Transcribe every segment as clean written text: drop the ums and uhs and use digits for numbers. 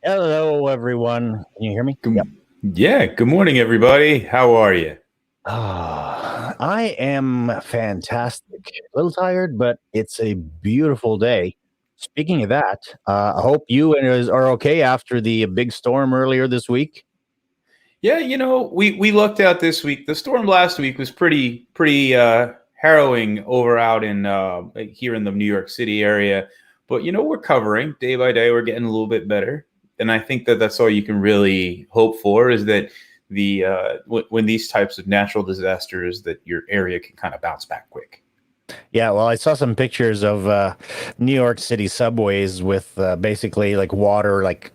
Hello, everyone. Can you hear me? Yep. Yeah, good morning, everybody. How are you? I am fantastic. A little tired, but it's a beautiful day. Speaking of that, I hope you are okay after the big storm earlier this week. Yeah, we lucked out this week. The storm last week was pretty harrowing over out in here in the New York City area. But we're covering day by day. We're getting a little bit better, and I think that that's all you can really hope for is that when these types of natural disasters, that your area can kind of bounce back quick. Yeah, well, I saw some pictures of New York City subways with basically like water like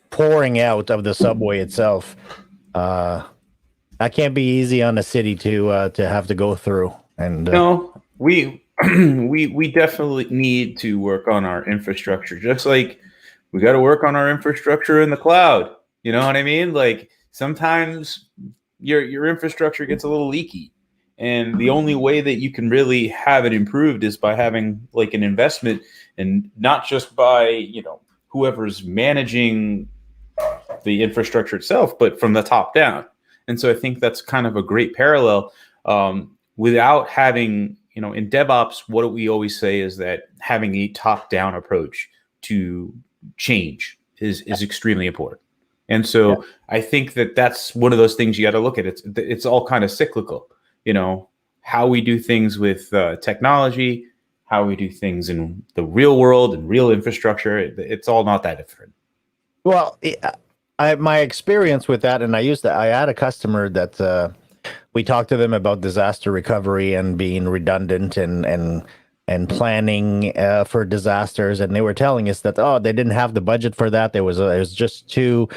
pouring out of the subway itself. Uh, that can't be easy on a city to have to go through. And No, we we definitely need to work on our infrastructure, just like we got to work on our infrastructure in the cloud. You know what I mean? Like sometimes your infrastructure gets a little leaky, and the only way that you can really have it improved is by having like an investment, and not just by whoever's managing the infrastructure itself, but from the top down. And so I think that's kind of a great parallel. Without having, in DevOps, what we always say is that having a top down approach to change is extremely important. And yeah. so I think that that's one of those things you got to look at. It's all kind of cyclical, how we do things with technology, how we do things in the real world and real infrastructure. It's all not that different. Well, my experience with that, and I had a customer that we talked to them about disaster recovery and being redundant and planning for disasters, and they were telling us that they didn't have the budget for that. It was just too.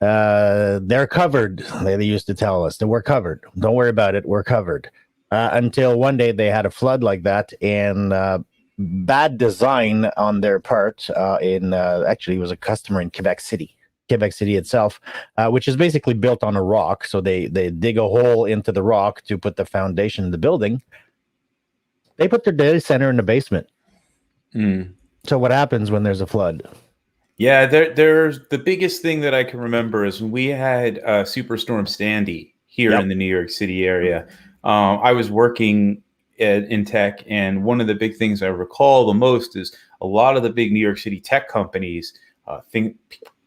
They're covered. They used to tell us that we're covered. Don't worry about it. We're covered. Until one day they had a flood like that, and bad design on their part. In Actually, it was a customer in Quebec City itself, which is basically built on a rock. So they dig a hole into the rock to put the foundation in the building. They put their data center in the basement. Mm. So what happens when there's a flood? Yeah, there's the biggest thing that I can remember is when we had Superstorm Sandy here Yep. in the New York City area. I was working in tech, and one of the big things I recall the most is a lot of the big New York City tech companies, think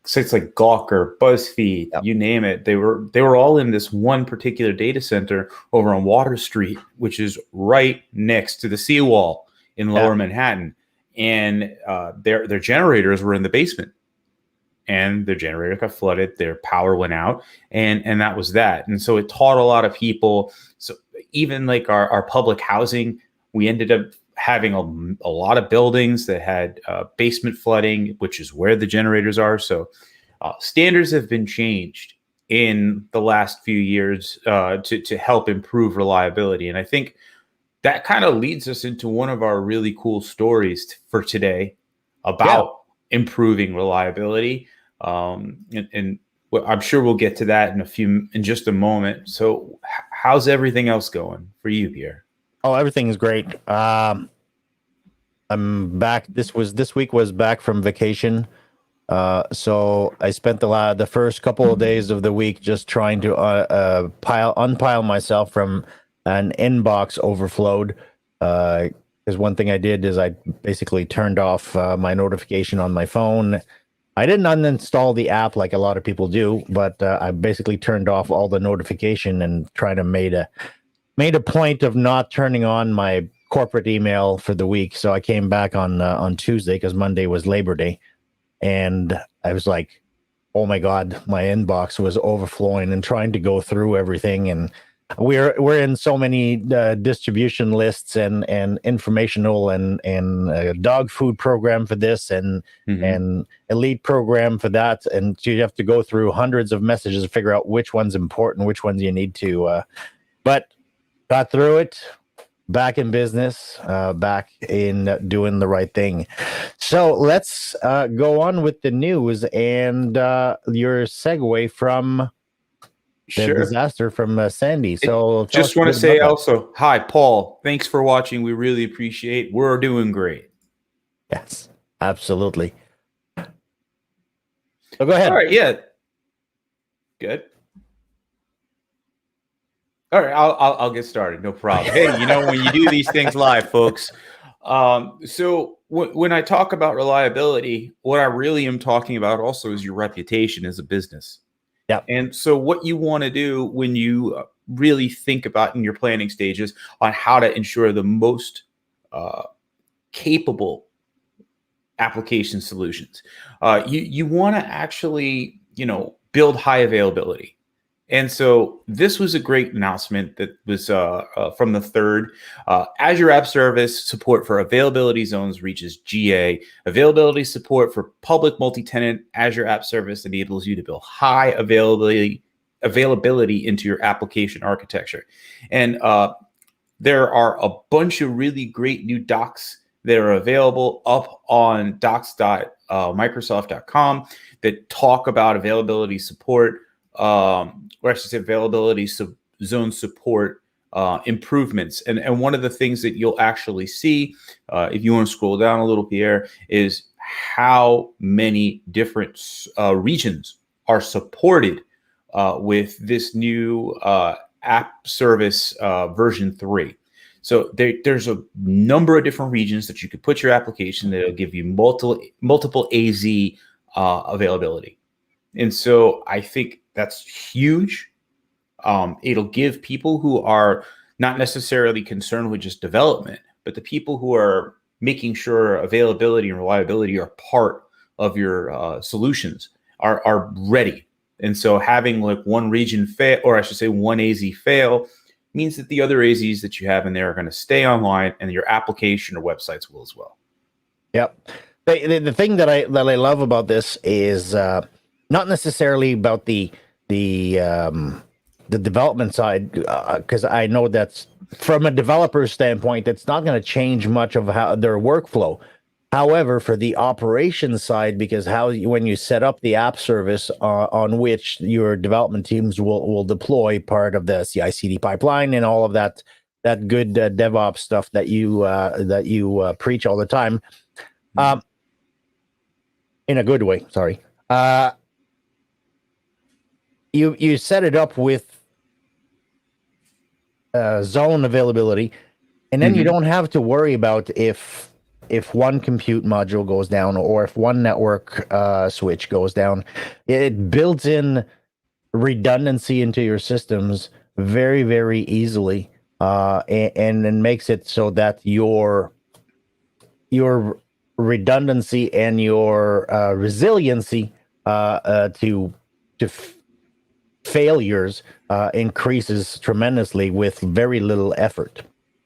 sites like Gawker, BuzzFeed, Yep. you name it. They were all in this one particular data center over on Water Street, which is right next to the seawall in Yeah. Lower Manhattan, and their generators were in the basement, and their generator got flooded, their power went out, and that was that. And so it taught a lot of people. So even like our public housing, we ended up having a lot of buildings that had basement flooding, which is where the generators are. So standards have been changed in the last few years to help improve reliability. And I think that kind of leads us into one of our really cool stories for today Yeah. about improving reliability. And I'm sure we'll get to that in just a moment. So how's everything else going for you, Pierre? Oh, everything is great. I'm back. This week was back from vacation. So I spent the first couple of days of the week just trying to unpile myself from an inbox overflowed. Because one thing I did is I basically turned off my notification on my phone. I didn't uninstall the app like a lot of people do, but I basically turned off all the notification and trying to made a point of not turning on my corporate email for the week. So I came back on Tuesday because Monday was Labor Day. And I was like, oh my God, my inbox was overflowing and trying to go through everything. And we're in so many distribution lists and informational and dog food program for this and elite program for that. And so you have to go through hundreds of messages to figure out which one's important, which ones you need to, but got through it. Back in business, back in doing the right thing. So let's go on with the news and your segue from the Sure. disaster from Sandy. So tell us Just a want to bit about say that. also, hi, Paul. Thanks for watching. We really appreciate. We're doing great. Yes, absolutely. So go ahead. All right, yeah, good. All right, I'll get started. No problem. Hey, when you do these things live, folks. So when I talk about reliability, what I really am talking about also is your reputation as a business. Yeah. And so what you want to do when you really think about in your planning stages on how to ensure the most capable application solutions, you want to actually build high availability. And so this was a great announcement that was from the third. Azure App Service support for availability zones reaches GA. Availability support for public multi-tenant Azure App Service enables you to build high availability into your application architecture. And there are a bunch of really great new docs that are available up on docs.microsoft.com that talk about availability support, or I should say availability zone support improvements. And one of the things that you'll actually see, if you want to scroll down a little, Pierre, is how many different regions are supported with this new app service version 3. So there's a number of different regions that you could put your application that'll give you multiple AZ availability. And so I think that's huge. It'll give people who are not necessarily concerned with just development, but the people who are making sure availability and reliability are part of your solutions are ready. And so having like one region fail, or I should say one AZ fail, means that the other AZs that you have in there are going to stay online, and your application or websites will as well. Yep. The thing that I love about this is not necessarily about the development side, because I know that's from a developer standpoint, it's not going to change much of how their workflow. However, for the operations side, because when you set up the app service on which your development teams will deploy part of the CI/CD pipeline and all of that good DevOps stuff that you preach all the time, in a good way. Sorry, you set it up with zone availability, and then you don't have to worry about if one compute module goes down or if one network switch goes down. It builds in redundancy into your systems very, very easily, and then makes it so that your redundancy and your resiliency to failures increases tremendously with very little effort.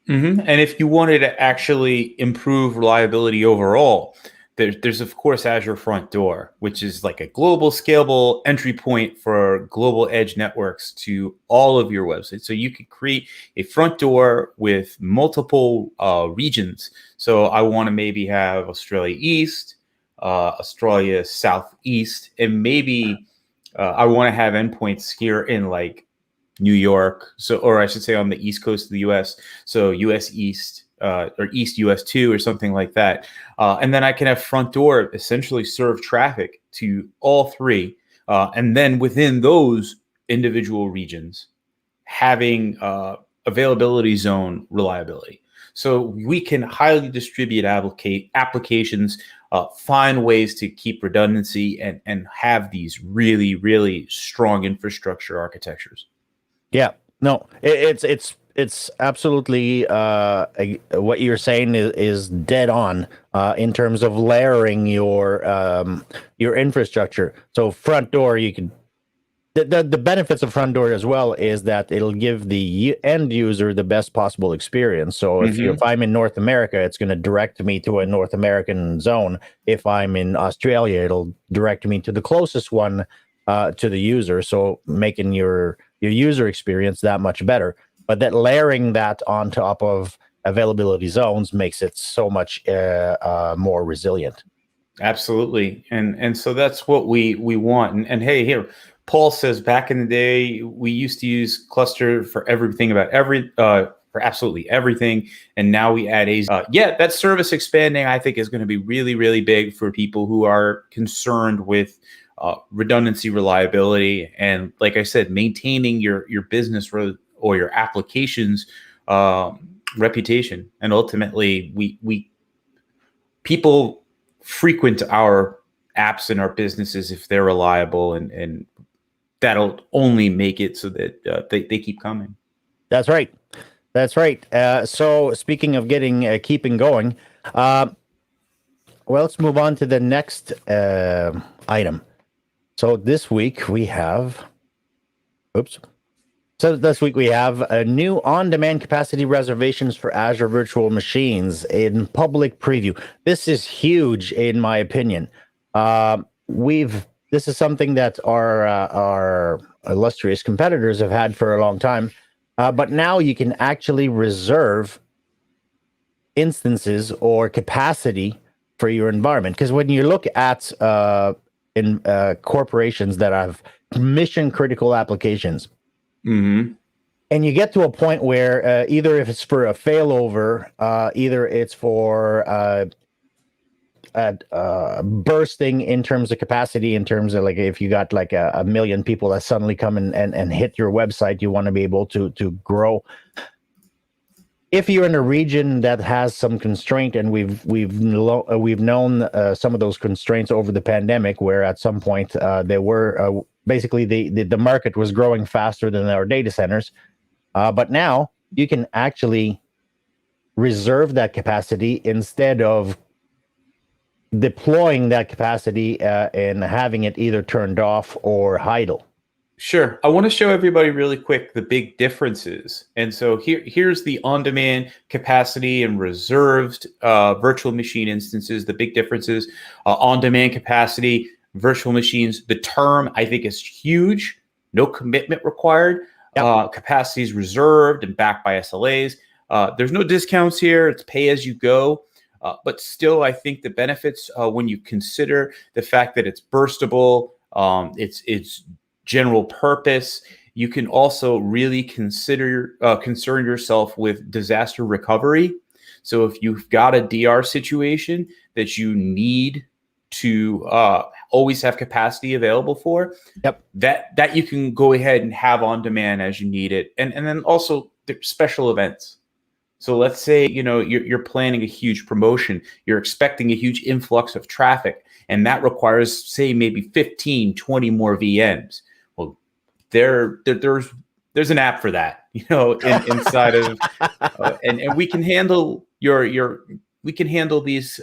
And if you wanted to actually improve reliability overall, there's of course Azure Front Door, which is like a global scalable entry point for global edge networks to all of your websites. So you could create a front door with multiple regions. So I want to maybe have Australia East, Australia Southeast, and maybe I want to have endpoints here in like New York, or I should say on the East Coast of the US, so US East or East US 2 or something like that. And then I can have front door essentially serve traffic to all three. And then within those individual regions, having availability zone reliability. So we can highly distribute applications, find ways to keep redundancy and have these really, really strong infrastructure architectures. Yeah, no, it's absolutely what you're saying is dead on in terms of layering your infrastructure. So front door, you can the benefits of front door as well is that it'll give the end user the best possible experience. So if I'm in North America, it's going to direct me to a North American zone. If I'm in Australia, it'll direct me to the closest one to the user. So making your user experience that much better. But that layering that on top of availability zones makes it so much more resilient. Absolutely. And so that's what we want. And hey, here, Paul says back in the day, we used to use cluster for everything for absolutely everything. And now we add yeah, that service expanding, I think, is going to be really, really big for people who are concerned with redundancy, reliability, and like I said, maintaining your business or your applications reputation. And ultimately, we people frequent our apps and our businesses if they're reliable, and that'll only make it so that they keep coming. That's right. That's right. So speaking of keeping going, well, let's move on to the next item. So this week we have, a new on-demand capacity reservations for Azure virtual machines in public preview. This is huge, in my opinion. This is something that our illustrious competitors have had for a long time, but now you can actually reserve instances or capacity for your environment. Because when you look at corporations that have mission critical applications, Mm-hmm. and you get to a point where either if it's for a failover, either it's for bursting in terms of capacity, in terms of like if you got like a million people that suddenly come and hit your website, you want to be able to grow. If you're in a region that has some constraint, and we've known some of those constraints over the pandemic, where at some point there were basically the market was growing faster than our data centers, but now you can actually reserve that capacity instead of deploying that capacity and having it either turned off or idle. Sure. I want to show everybody really quick the big differences. And so here's the on-demand capacity and reserved virtual machine instances. The big differences: on-demand capacity, virtual machines. The term, I think, is huge. No commitment required. Yep. Capacity is reserved and backed by SLAs. There's no discounts here. It's pay as you go. But still, I think the benefits, when you consider the fact that it's burstable, it's general purpose, you can also really concern yourself with disaster recovery. So if you've got a DR situation that you need to always have capacity available for, yep, that you can go ahead and have on demand as you need it. And then also the special events. So let's say, you're planning a huge promotion, you're expecting a huge influx of traffic, and that requires, say, maybe 15, 20 more VMs. Well, there's an app for that, inside of, and we can handle we can handle these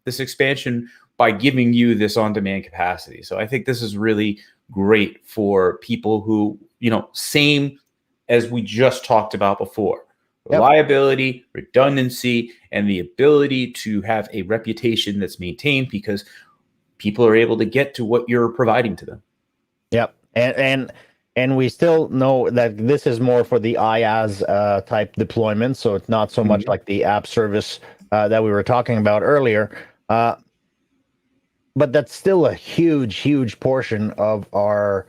this expansion by giving you this on-demand capacity. So I think this is really great for people who, same as we just talked about before. Reliability, redundancy, and the ability to have a reputation that's maintained because people are able to get to what you're providing to them. Yep. And we still know that this is more for the IaaS type deployment, so it's not so much like the app service that we were talking about earlier. But that's still a huge portion of our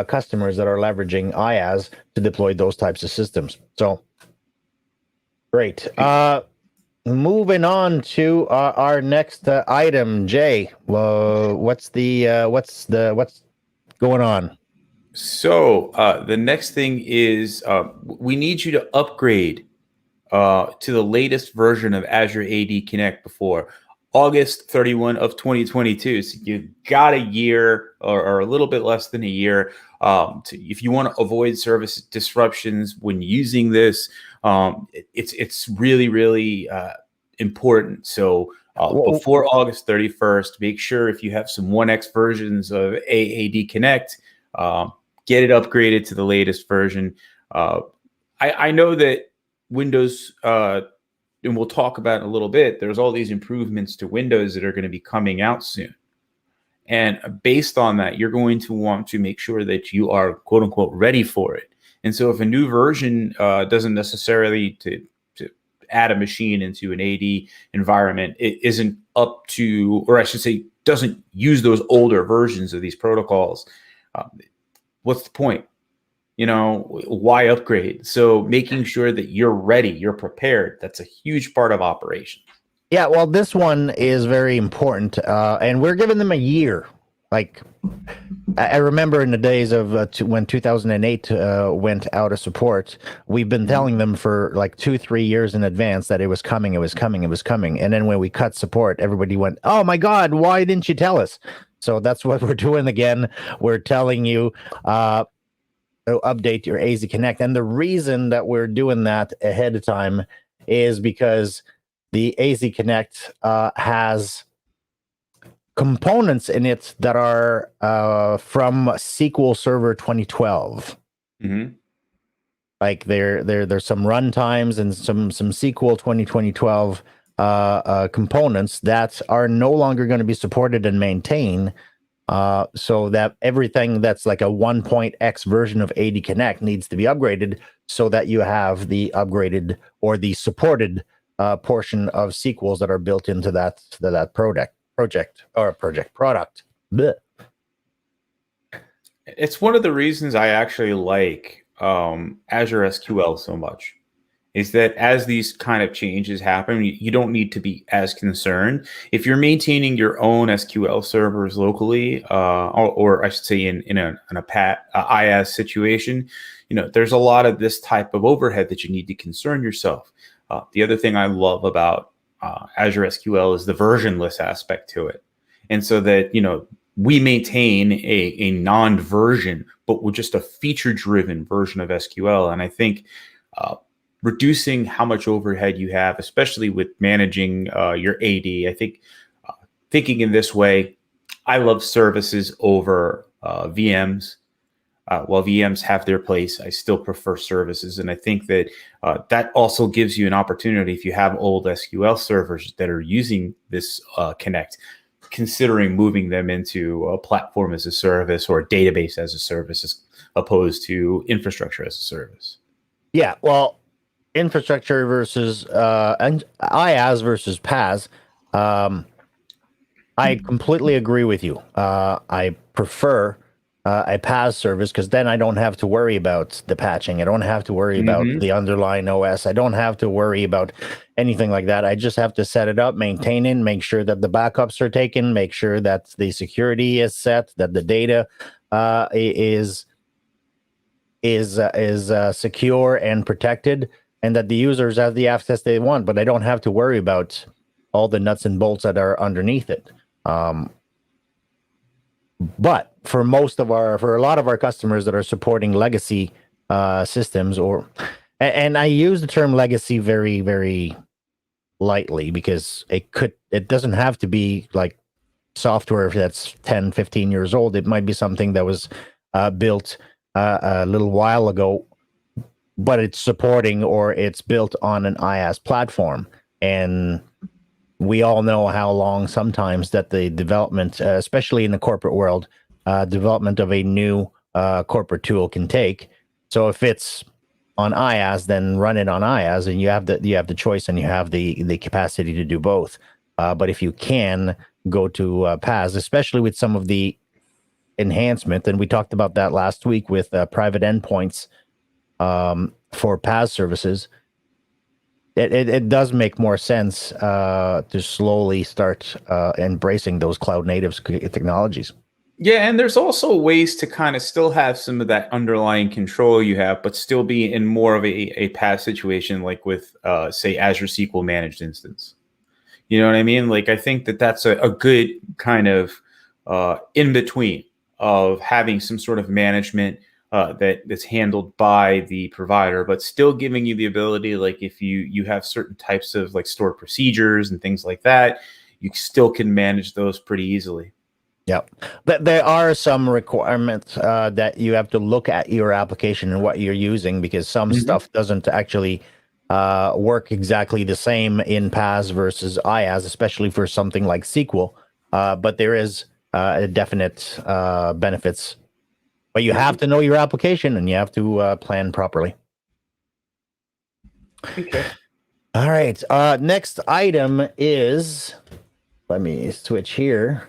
customers that are leveraging IaaS to deploy those types of systems. So great. Moving on to our next item, Jay. What's going on? So the next thing is we need you to upgrade to the latest version of Azure AD Connect before August 31 of 2022. So you've got a year or a little bit less than a year if you want to avoid service disruptions when using this. It's really important. So before August 31st, make sure if you have some 1X versions of AAD Connect, get it upgraded to the latest version. I know that Windows, and we'll talk about in a little bit, there's all these improvements to Windows that are going to be coming out soon. And based on that, you're going to want to make sure that you are, quote unquote, ready for it. And so if a new version doesn't necessarily to add a machine into an AD environment, it isn't up to, or I should say, doesn't use those older versions of these protocols, what's the point? Why upgrade? So making sure that you're ready, you're prepared, that's a huge part of operations. Yeah, well, this one is very important, and we're giving them a year. like I remember in the days of when 2008 went out of support, we've been telling them for like 2-3 years in advance that it was coming, it was coming, it was coming. And then when we cut support, everybody went, "Oh my God, why didn't you tell us?" So that's what we're doing again. We're telling you to update your AzConnect. And the reason that we're doing that ahead of time is because the AzConnect has components in it that are from SQL Server 2012. Mm-hmm. Like there's some runtimes and some SQL 2012 components that are no longer going to be supported and maintained. So that everything that's like a 1.x version of AzConnect needs to be upgraded so that you have the upgraded or the supported portion of SQLs that are built into that product product. Blech. It's one of the reasons I actually like Azure SQL so much. Is that as these kind of changes happen, you don't need to be as concerned. If you're maintaining your own SQL servers locally, or I should say in a IaaS situation, there's a lot of this type of overhead that you need to concern yourself. The other thing I love about Azure SQL is the versionless aspect to it. And so that, we maintain a non-version, but with just a feature-driven version of SQL. And I think reducing how much overhead you have, especially with managing your AD. I think thinking in this way, I love services over VMs. While VMs have their place, I still prefer services. And I think that that also gives you an opportunity if you have old SQL servers that are using this Connect, considering moving them into a platform as a service or a database as a service as opposed to infrastructure as a service. Yeah, well, infrastructure versus and IaaS versus PaaS. I completely agree with you. I prefer a PaaS service because then I don't have to worry about the patching. I don't have to worry about the underlying OS. I don't have to worry about anything like that. I just have to set it up, maintain it, make sure that the backups are taken, make sure that the security is set, that the data is secure and protected, and that the users have the access they want. But I don't have to worry about all the nuts and bolts that are underneath it. But for a lot of our customers that are supporting legacy systems, and I use the term legacy very, very lightly because it doesn't have to be like software that's 10, 15 years old. It might be something that was built a little while ago, but it's supporting or it's built on an IaaS platform. And we all know how long sometimes that the development, especially in the corporate world, development of a new corporate tool can take. So if it's on IaaS, then run it on IaaS, and you have the choice and you have the capacity to do both. But if you can go to PaaS, especially with some of the enhancement, and we talked about that last week with private endpoints for PaaS services. It does make more sense to slowly start embracing those cloud native technologies. Yeah, and there's also ways to kind of still have some of that underlying control you have, but still be in more of a PaaS situation, like with, say, Azure SQL managed instance. You know what I mean? Like, I think that that's a good kind of in between of having some sort of management that's handled by the provider, but still giving you the ability, like if you have certain types of like stored procedures and things like that, you still can manage those pretty easily. Yeah, but there are some requirements that you have to look at your application and what you're using, because some stuff doesn't actually work exactly the same in PaaS versus IaaS, especially for something like SQL. But there is a definite benefits. But you have to know your application and you have to plan properly. Okay. All right. Next item is, let me switch here.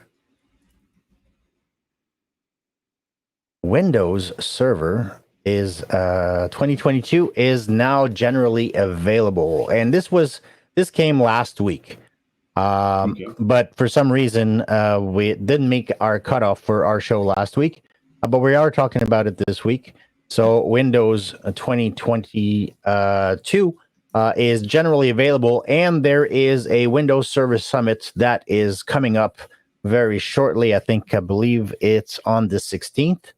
Windows Server is 2022 is now generally available, and this came last week. Okay. But for some reason, we didn't make our cutoff for our show last week, but we are talking about it this week. So Windows 2022 is generally available, and there is a Windows Server Summit that is coming up very shortly. I believe it's on the 16th.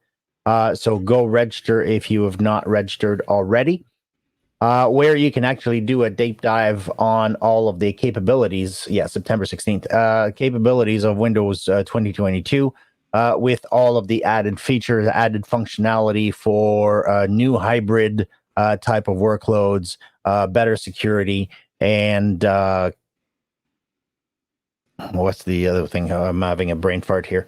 So go register if you have not registered already. Where you can actually do a deep dive on all of the capabilities. Yeah, September 16th. Capabilities of Windows 2022 with all of the added features, added functionality for new hybrid type of workloads, better security, and what's the other thing? I'm having a brain fart here.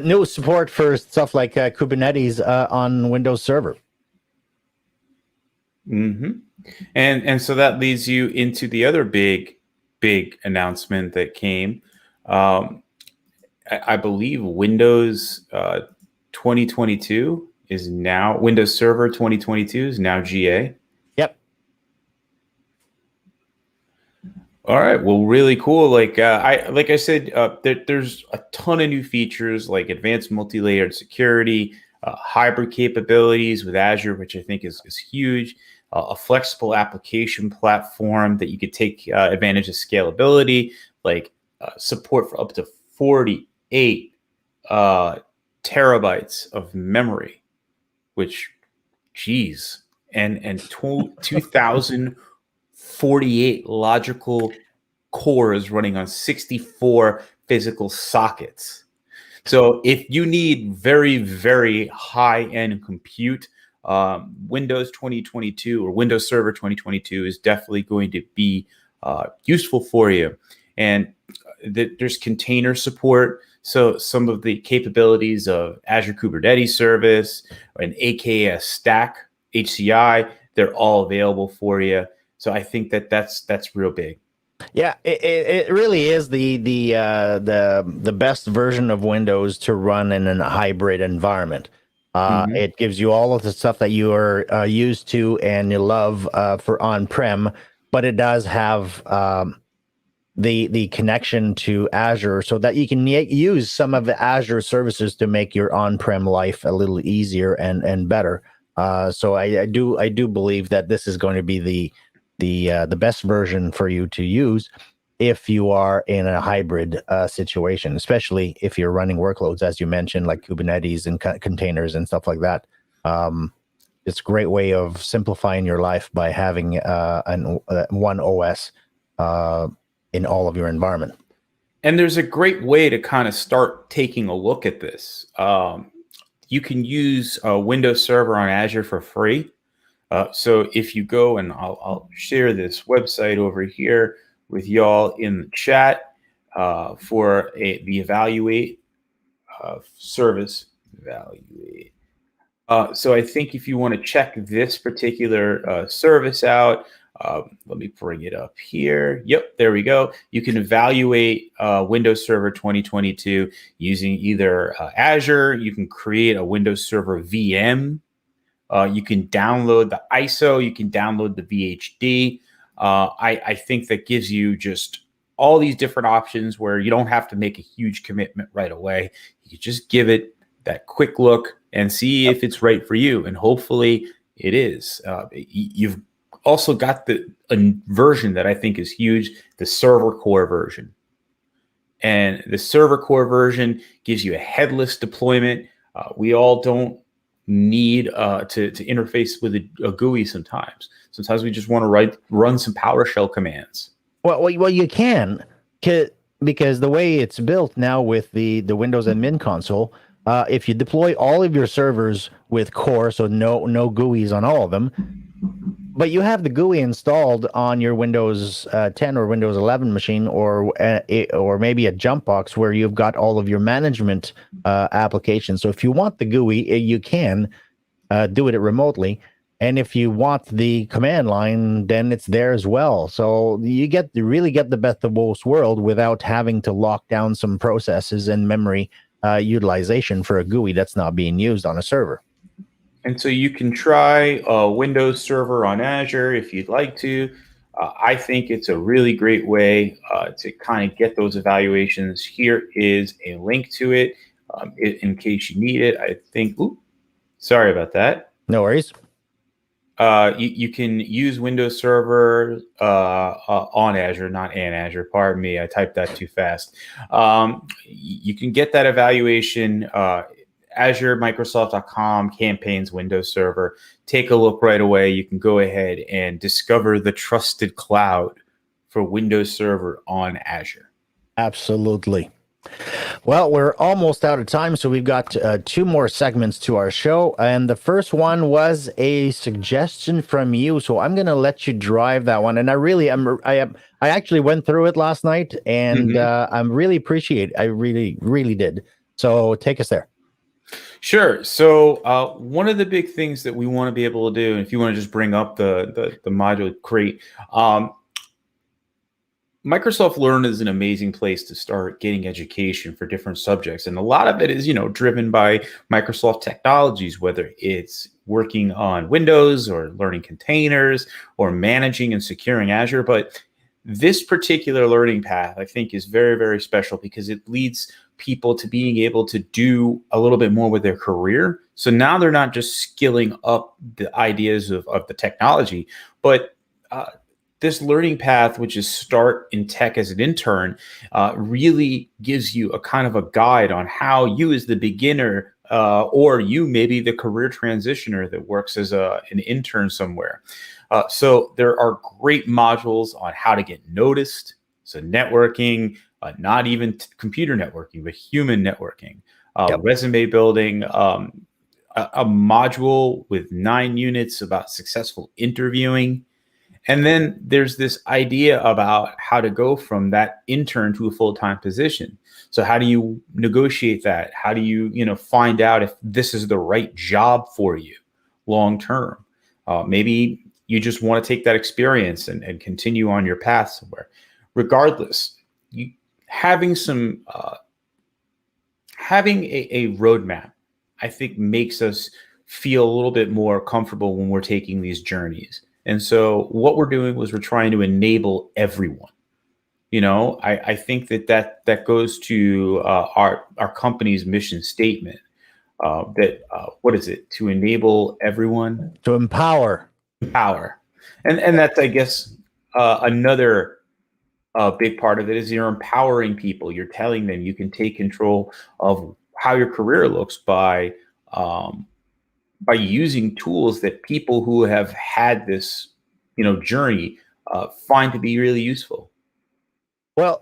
New support for stuff like Kubernetes on Windows Server. Mm-hmm. And so that leads you into the other big announcement that came. I believe Windows 2022 is now Windows Server 2022 is now GA. Yep. All right. Well, really cool. Like I said, there's a ton of new features like advanced multi-layered security, hybrid capabilities with Azure, which I think is huge. A flexible application platform that you could take advantage of scalability, like support for up to 48 terabytes of memory, which, geez, and 2048 logical cores running on 64 physical sockets. So if you need very, very high-end compute, Windows 2022 or Windows Server 2022 is definitely going to be useful for you. And there's container support. So some of the capabilities of Azure Kubernetes Service and AKS Stack, HCI, they're all available for you. So I think that's real big. Yeah, it really is the best version of Windows to run in a hybrid environment. It gives you all of the stuff that you are used to and you love for on-prem, but it does have the connection to Azure so that you can use some of the Azure services to make your on-prem life a little easier and better. So I do believe that this is going to be the best version for you to use if you are in a hybrid situation, especially if you're running workloads, as you mentioned, like Kubernetes and containers and stuff like that. It's a great way of simplifying your life by having one OS in all of your environment. And there's a great way to kind of start taking a look at this. You can use Windows Server on Azure for free. So if you go, and I'll share this website over here with y'all in the chat for the evaluate service. Evaluate. So I think if you want to check this particular service out, let me bring it up here. Yep, there we go. You can evaluate Windows Server 2022 using either Azure. You can create a Windows Server VM. You can download the ISO. You can download the VHD. I think that gives you just all these different options where you don't have to make a huge commitment right away. You can just give it that quick look and see if it's right for you. And hopefully it is. You've also got a version that I think is huge, the server core version. And the server core version gives you a headless deployment. We all don't need to interface with a GUI sometimes. Sometimes we just want to run some PowerShell commands. Well, you can, because the way it's built now with the Windows admin console, if you deploy all of your servers with core, so no GUIs on all of them, but you have the GUI installed on your Windows 10 or Windows 11 machine, or maybe a jump box where you've got all of your management applications. So if you want the GUI, you can do it remotely. And if you want the command line, then it's there as well. So you really get the best of both worlds without having to lock down some processes and memory utilization for a GUI that's not being used on a server. And so you can try Windows Server on Azure if you'd like to. I think it's a really great way to kind of get those evaluations. Here is a link to it in case you need it. I think, sorry about that. No worries. You can use Windows Server on Azure, not in Azure. Pardon me, I typed that too fast. You can get that evaluation. Azure, Microsoft.com, campaigns, Windows Server. Take a look right away. You can go ahead and discover the trusted cloud for Windows Server on Azure. Absolutely. Well, we're almost out of time, so we've got 2 more segments to our show. And the first one was a suggestion from you, so I'm going to let you drive that one. And I actually went through it last night, and I'm really appreciate it. I really did. So take us there. Sure. So one of the big things that we want to be able to do, and if you want to just bring up the module, great. Microsoft Learn is an amazing place to start getting education for different subjects. And a lot of it is, driven by Microsoft technologies, whether it's working on Windows or learning containers or managing and securing Azure. But this particular learning path, I think, is very, very special because it leads people to being able to do a little bit more with their career. So now they're not just skilling up the ideas of the technology, but this learning path, which is start in tech as an intern, really gives you a kind of a guide on how you as the beginner or you maybe the career transitioner that works as an intern somewhere. So there are great modules on how to get noticed. So networking, not even computer networking, but human networking, resume building, a module with 9 units about successful interviewing. And then there's this idea about how to go from that intern to a full-time position. So how do you negotiate that? How do you, find out if this is the right job for you long term? Maybe you just want to take that experience and continue on your path somewhere. Regardless, having a roadmap, I think, makes us feel a little bit more comfortable when we're taking these journeys. And so what we're doing was we're trying to enable everyone. I think that goes to our company's mission statement. What is it? To enable everyone. To empower. And that's, I guess, another big part of it is you're empowering people. You're telling them you can take control of how your career looks by using tools that people who have had this, journey find to be really useful. Well,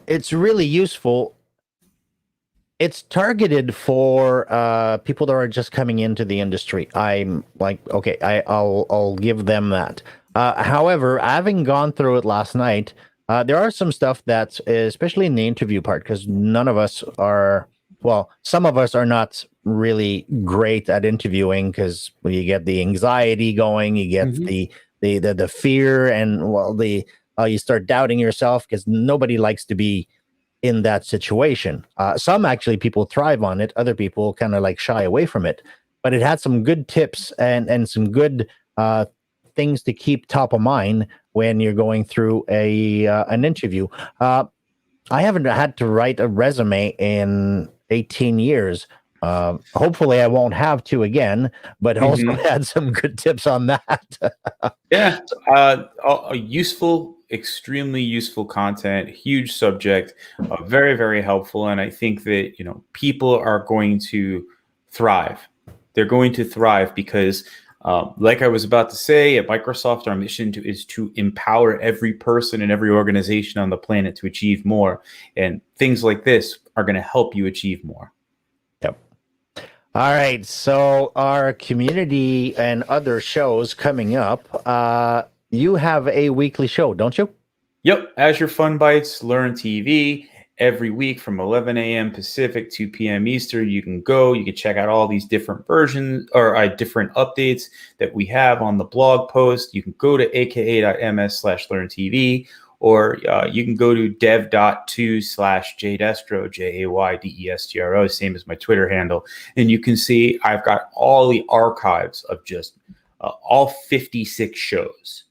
it's really useful. It's targeted for people that are just coming into the industry. I'm like, okay, I'll give them that. However, having gone through it last night, there are some stuff that's, especially in the interview part, because none of us are. Well, some of us are not really great at interviewing because you get the anxiety going, you get the fear, and you start doubting yourself because nobody likes to be in that situation. Some actually people thrive on it, other people kind of like shy away from it. But it had some good tips and some good things to keep top of mind when you're going through an interview. I haven't had to write a resume in 18 years. Hopefully I won't have to again, but also had some good tips on that. Yeah. Useful, extremely useful content, huge subject, very, very helpful. And I think that, people are going to thrive. They're going to thrive because like I was about to say, at Microsoft, our mission is to empower every person and every organization on the planet to achieve more. And things like this are going to help you achieve more. Yep. All right. So our community and other shows coming up, you have a weekly show, don't you? Yep. Azure Fun Bites, Learn TV. Every week from 11 a.m. Pacific, 2 p.m. Eastern, you can check out all these different versions or different updates that we have on the blog post. You can go to aka.ms/learntv, or you can go to dev.to/jaydestro, JAYDESTRO, same as my Twitter handle. And you can see I've got all the archives of just all 56 shows.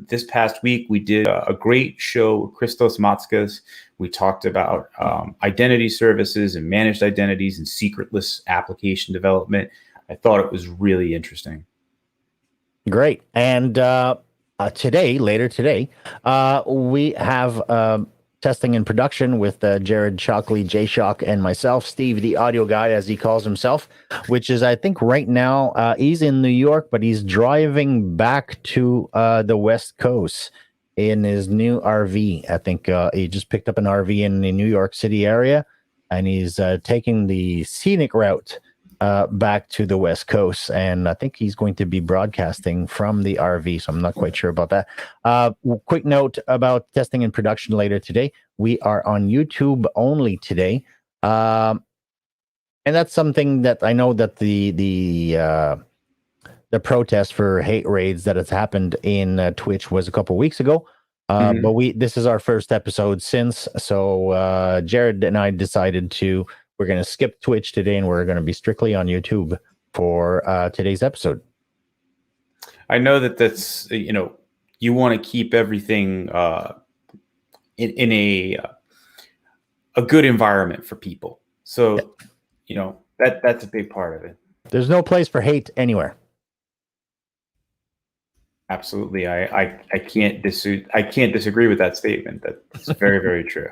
This past week, we did a great show with Christos Matskas. We talked about identity services and managed identities and secretless application development. I thought it was really interesting. Great. And later today, we have testing in production with Jared Shockley, J-Shock, and myself, Steve, the audio guy, as he calls himself, which is, I think, right now, he's in New York, but he's driving back to the West Coast in his new RV. I think he just picked up an RV in the New York City area, and he's taking the scenic route back to the West Coast, and I think he's going to be broadcasting from the RV, so I'm not quite sure about that. Quick note about testing and production later today. We are on YouTube only today, and that's something that I know that the protest for hate raids that has happened in Twitch was a couple weeks ago. But this is our first episode since, so Jared and I decided we're going to skip Twitch today, and we're going to be strictly on YouTube for today's episode. I know that's, you want to keep everything in a good environment for people. So, that's a big part of it. There's no place for hate anywhere. Absolutely. I can't disagree with that statement. That's very, very true.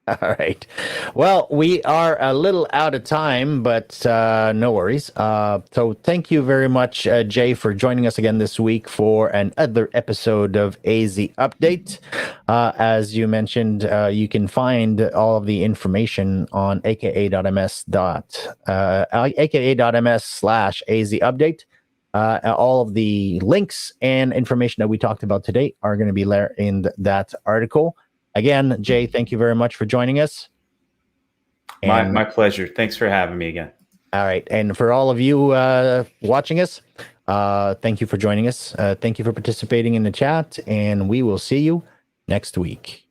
All right. Well, we are a little out of time, but no worries. So thank you very much, Jay, for joining us again this week for another episode of AZ Update. As you mentioned, you can find all of the information on aka.ms/AzUpdate. All of the links and information that we talked about today are going to be there in that article. Again, Jay, thank you very much for joining us. My pleasure. Thanks for having me again. All right. And for all of you watching us, thank you for joining us. Thank you for participating in the chat, and we will see you next week.